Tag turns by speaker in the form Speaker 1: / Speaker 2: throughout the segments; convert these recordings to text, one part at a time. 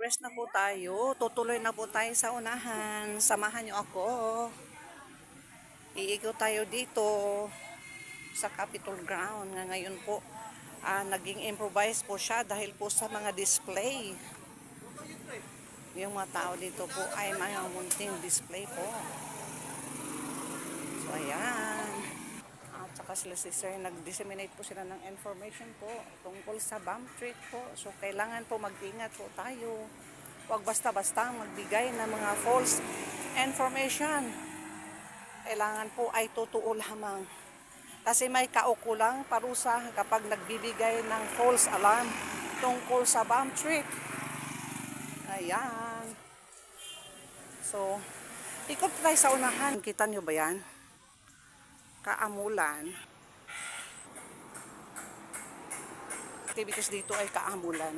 Speaker 1: Progress na po tayo. Tutuloy na po tayo sa unahan. Samahan niyo ako. Iikot tayo dito sa Capitol Ground. Ngayon po, naging improvise po siya dahil po sa mga display. Yung mga tao dito po ay mga munting display po. So, ayan. At saka sila si Sir, nag-disseminate po sila ng information po tungkol sa bomb threat po. So, kailangan po mag-ingat po tayo. Huwag basta-basta magbigay ng mga false information. Kailangan po ay totoo lamang. Kasi may kaukulang parusa kapag nagbibigay ng false alarm tungkol sa bomb threat. Ayan. So, ikot tayo sa unahan. Kita nyo ba yan? Kaamulan. Activities dito ay kaamulan.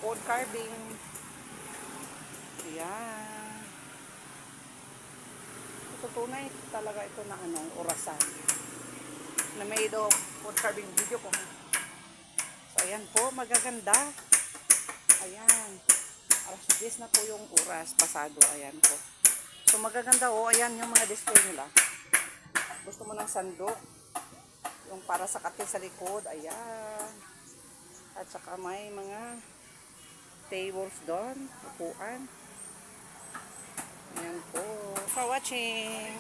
Speaker 1: Wood carving. Ayan. Tunay talaga ito na orasan. Na made of wood carving video ko. So, ayan po, magaganda. Ayan. Alas 10 na po yung oras pasado. Ayan po. So, magaganda ayan yung mga display nila. Gusto mo ng sandok. Yung para sa katil sa likod. Ayan. At saka may mga tables doon. Upuan. Ayan po. For watching.